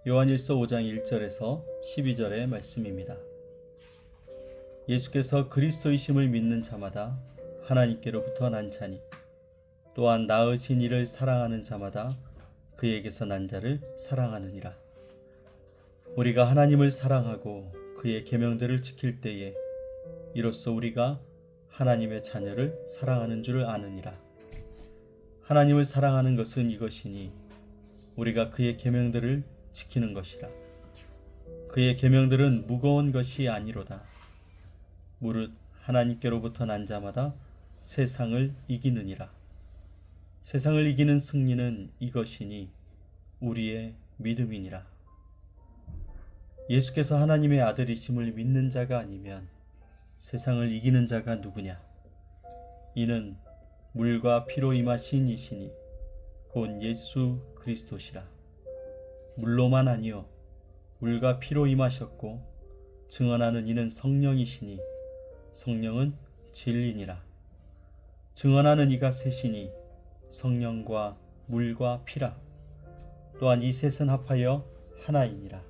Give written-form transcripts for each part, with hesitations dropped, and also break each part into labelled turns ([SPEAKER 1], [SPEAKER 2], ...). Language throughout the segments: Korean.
[SPEAKER 1] 요한일서 5장 1절에서 12절의 말씀입니다. 예수께서 그리스도이심을 믿는 자마다 하나님께로부터 난 자니 또한 낳으신 이를 사랑하는 자마다 그에게서 난 자를 사랑하느니라. 우리가 하나님을 사랑하고 그의 계명들을 지킬 때에 이로써 우리가 하나님의 자녀를 사랑하는 줄 아느니라. 하나님을 사랑하는 것은 이것이니 우리가 그의 계명들을 지키는 것이라. 그의 계명들은 무거운 것이 아니로다. 무릇 하나님께로부터 난 자마다 세상을 이기느니라. 세상을 이기는 승리는 이것이니 우리의 믿음이니라. 예수께서 하나님의 아들이심을 믿는 자가 아니면 세상을 이기는 자가 누구냐? 이는 물과 피로 임하신 이시니 곧 예수 그리스도시라. 물로만 아니요 물과 피로 임하셨고 증언하는 이는 성령이시니 성령은 진리니라. 증언하는 이가 셋이니 성령과 물과 피라. 또한 이 셋은 합하여 하나이니라.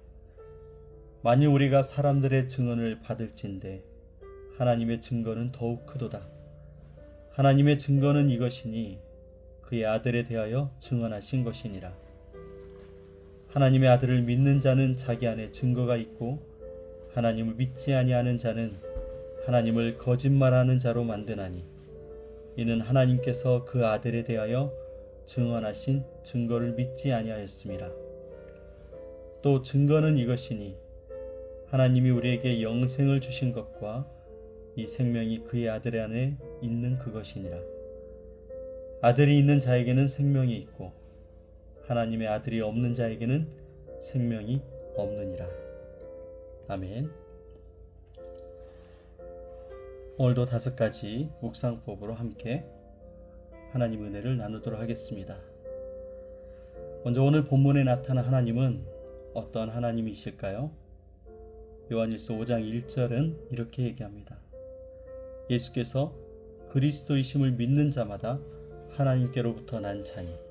[SPEAKER 1] 만일 우리가 사람들의 증언을 받을진대 하나님의 증거는 더욱 크도다. 하나님의 증거는 이것이니 그의 아들에 대하여 증언하신 것이니라. 하나님의 아들을 믿는 자는 자기 안에 증거가 있고 하나님을 믿지 아니하는 자는 하나님을 거짓말하는 자로 만드나니 이는 하나님께서 그 아들에 대하여 증언하신 증거를 믿지 아니하였음이라. 또 증거는 이것이니 하나님이 우리에게 영생을 주신 것과 이 생명이 그의 아들 안에 있는 그것이니라. 아들이 있는 자에게는 생명이 있고 하나님의 아들이 없는 자에게는 생명이 없느니라. 아멘. 오늘도 5가지 묵상법으로 함께 하나님 은혜를 나누도록 하겠습니다. 먼저 오늘 본문에 나타난 하나님은 어떤 하나님이실까요? 요한일서 5장 1절은 이렇게 얘기합니다. 예수께서 그리스도이심을 믿는 자마다 하나님께로부터 난 자니.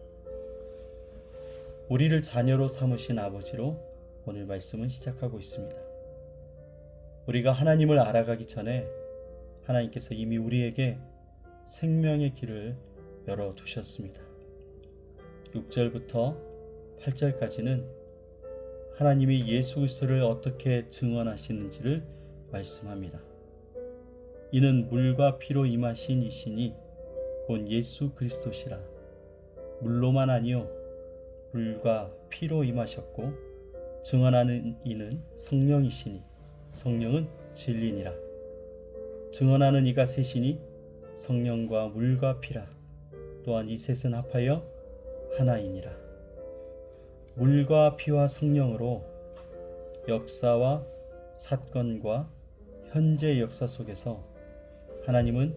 [SPEAKER 1] 우리를 자녀로 삼으신 아버지로 오늘 말씀은 시작하고 있습니다. 우리가 하나님을 알아가기 전에 하나님께서 이미 우리에게 생명의 길을 열어두셨습니다. 6절부터 8절까지는 하나님이 예수 그리스도를 어떻게 증언하시는지를 말씀합니다. 이는 물과 피로 임하신 이시니 곧 예수 그리스도시라. 물로만 아니요 물과 피로 임하셨고 증언하는 이는 성령이시니 성령은 진리니라. 증언하는 이가 셋이니 성령과 물과 피라. 또한 이 셋은 합하여 하나이니라. 물과 피와 성령으로 역사와 사건과 현재 역사 속에서 하나님은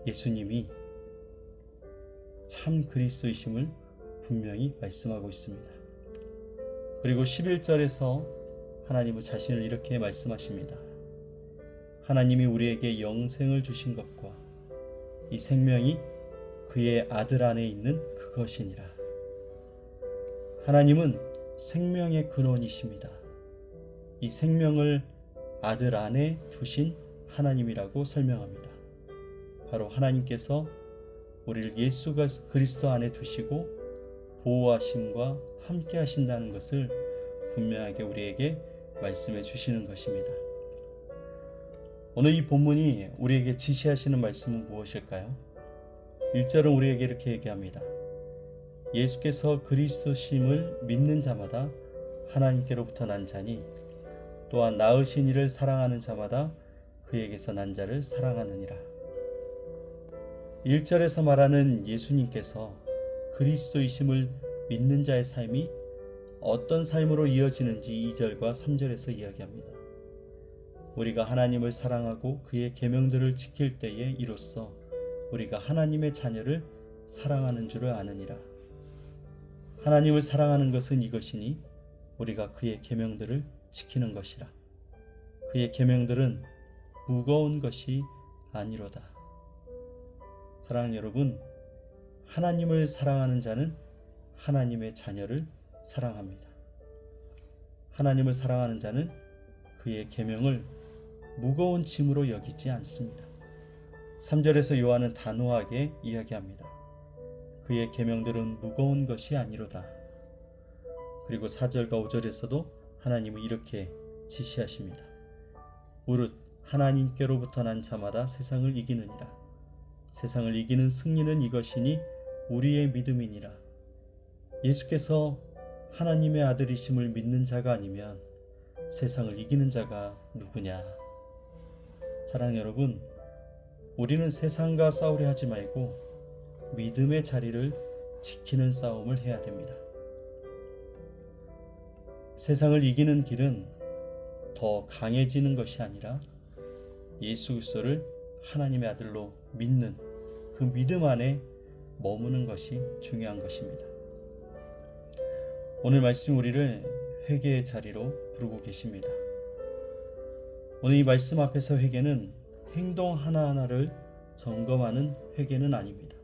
[SPEAKER 1] 예수님이 참 그리스도이심을 분명히 말씀하고 있습니다. 그리고 11절에서 하나님은 자신을 이렇게 말씀하십니다. 하나님이 우리에게 영생을 주신 것과 이 생명이 그의 아들 안에 있는 그것이니라. 하나님은 생명의 근원이십니다. 이 생명을 아들 안에 두신 하나님이라고 설명합니다. 바로 하나님께서 우리를 예수 그리스도 안에 두시고 보호하심과 함께 하신다는 것을 분명하게 우리에게 말씀해 주시는 것입니다. 오늘 이 본문이 우리에게 지시하시는 말씀은 무엇일까요? 1절은 우리에게 이렇게 얘기합니다. 예수께서 그리스도심을 믿는 자마다 하나님께로부터 난 자니 또한 낳으신 이를 사랑하는 자마다 그에게서 난 자를 사랑하느니라. 1절에서 말하는 예수님께서 그리스도이심을 믿는 자의 삶이 어떤 삶으로 이어지는지 2절과 3절에서 이야기합니다. 우리가 하나님을 사랑하고 그의 계명들을 지킬 때에 이로써 우리가 하나님의 자녀를 사랑하는 줄을 아느니라. 하나님을 사랑하는 것은 이것이니 우리가 그의 계명들을 지키는 것이라. 그의 계명들은 무거운 것이 아니로다. 사랑하는 여러분, 하나님을 사랑하는 자는 하나님의 자녀를 사랑합니다. 하나님을 사랑하는 자는 그의 계명을 무거운 짐으로 여기지 않습니다. 3절에서 요한은 단호하게 이야기합니다. 그의 계명들은 무거운 것이 아니로다. 그리고 4절과 5절에서도 하나님은 이렇게 지시하십니다. 무릇 하나님께로부터 난 자마다 세상을 이기느니라. 세상을 이기는 승리는 이것이니 우리의 믿음이니라. 예수께서 하나님의 아들이심을 믿는 자가 아니면 세상을 이기는 자가 누구냐? 사랑하는 여러분, 우리는 세상과 싸우려 하지 말고 믿음의 자리를 지키는 싸움을 해야 됩니다. 세상을 이기는 길은 더 강해지는 것이 아니라 예수 그리스도를 하나님의 아들로 믿는 그 믿음 안에 머무는 것이 중요한 것입니다. 오늘 말씀 우리를 회개의 자리로 부르고 계십니다. 오늘 이 말씀 앞에서 회개는 행동 하나하나를 점검하는 회개는 아닙니다.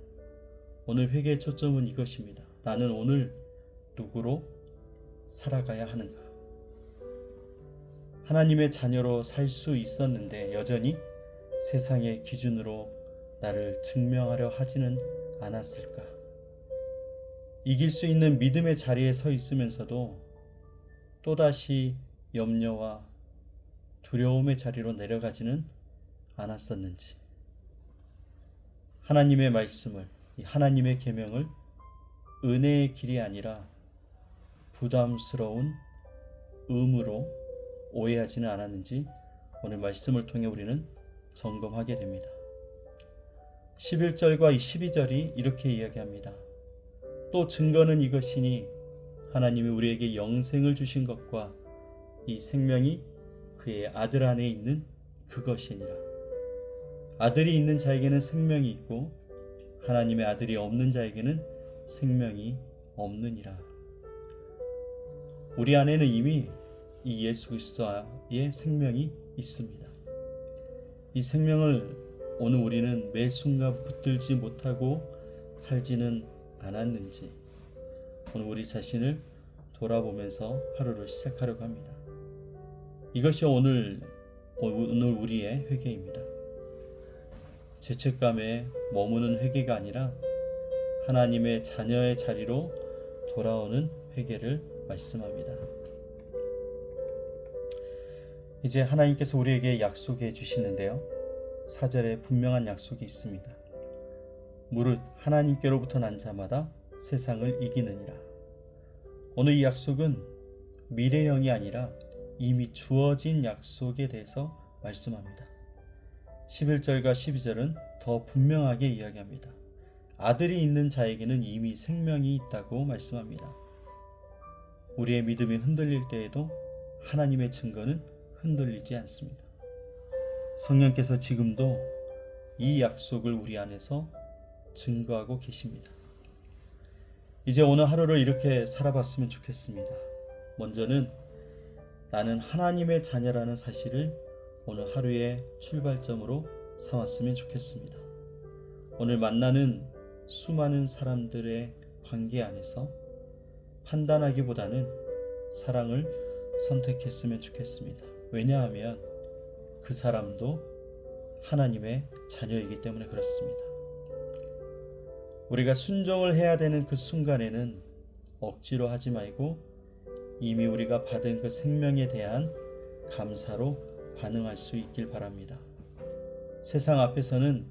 [SPEAKER 1] 오늘 회개의 초점은 이것입니다. 나는 오늘 누구로 살아가야 하는가? 하나님의 자녀로 살 수 있었는데 여전히 세상의 기준으로 나를 증명하려 하지는 않았을까? 이길 수 있는 믿음의 자리에 서 있으면서도 또다시 염려와 두려움의 자리로 내려가지는 않았었는지, 하나님의 말씀을, 하나님의 계명을 은혜의 길이 아니라 부담스러운 의무로 오해하지는 않았는지 오늘 말씀을 통해 우리는 점검하게 됩니다. 11절과 12절이 이렇게 이야기합니다. 또 증거는 이것이니 하나님이 우리에게 영생을 주신 것과 이 생명이 그의 아들 안에 있는 그것이니라. 아들이 있는 자에게는 생명이 있고 하나님의 아들이 없는 자에게는 생명이 없느니라. 우리 안에는 이미 이 예수 그리스도의 생명이 있습니다. 이 생명을 오늘 우리는 매 순간 붙들지 못하고 살지는 않았는지 오늘 우리 자신을 돌아보면서 하루를 시작하려고 합니다. 이것이 오늘 우리의 회개입니다. 죄책감에 머무는 회개가 아니라 하나님의 자녀의 자리로 돌아오는 회개를 말씀합니다. 이제 하나님께서 우리에게 약속해 주시는데요. 4절에 분명한 약속이 있습니다. 무릇 하나님께로부터 난 자마다 세상을 이기느니라. 오늘 이 약속은 미래형이 아니라 이미 주어진 약속에 대해서 말씀합니다. 11절과 12절은 더 분명하게 이야기합니다. 아들이 있는 자에게는 이미 생명이 있다고 말씀합니다. 우리의 믿음이 흔들릴 때에도 하나님의 증거는 흔들리지 않습니다. 성령께서 지금도 이 약속을 우리 안에서 증거하고 계십니다. 이제 오늘 하루를 이렇게 살아봤으면 좋겠습니다. 먼저는 나는 하나님의 자녀라는 사실을 오늘 하루의 출발점으로 삼았으면 좋겠습니다. 오늘 만나는 수많은 사람들의 관계 안에서 판단하기보다는 사랑을 선택했으면 좋겠습니다. 왜냐하면 그 사람도 하나님의 자녀이기 때문에 그렇습니다. 우리가 순종을 해야 되는 그 순간에는 억지로 하지 말고 이미 우리가 받은 그 생명에 대한 감사로 반응할 수 있길 바랍니다. 세상 앞에서는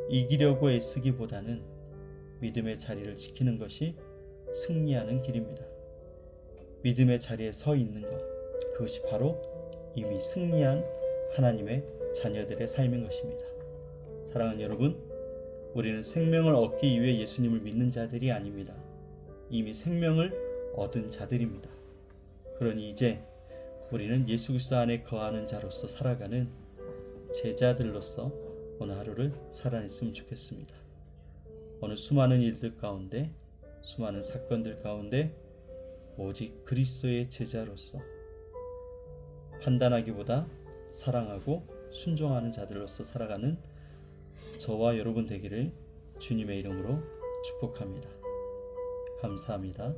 [SPEAKER 1] 이기려고 애쓰기보다는 믿음의 자리를 지키는 것이 승리하는 길입니다. 믿음의 자리에 서 있는 것, 그것이 바로 이미 승리한 하나님의 자녀들의 삶인 것입니다. 사랑하는 여러분, 우리는 생명을 얻기 위해 예수님을 믿는 자들이 아닙니다. 이미 생명을 얻은 자들입니다. 그러니 이제 우리는 예수 그리스도 안에 거하는 자로서 살아가는 제자들로서 오늘 하루를 살아냈으면 좋겠습니다. 오늘 수많은 일들 가운데, 수많은 사건들 가운데 오직 그리스도의 제자로서 판단하기보다 사랑하고 순종하는 자들로서 살아가는 저와 여러분 되기를 주님의 이름으로 축복합니다. 감사합니다.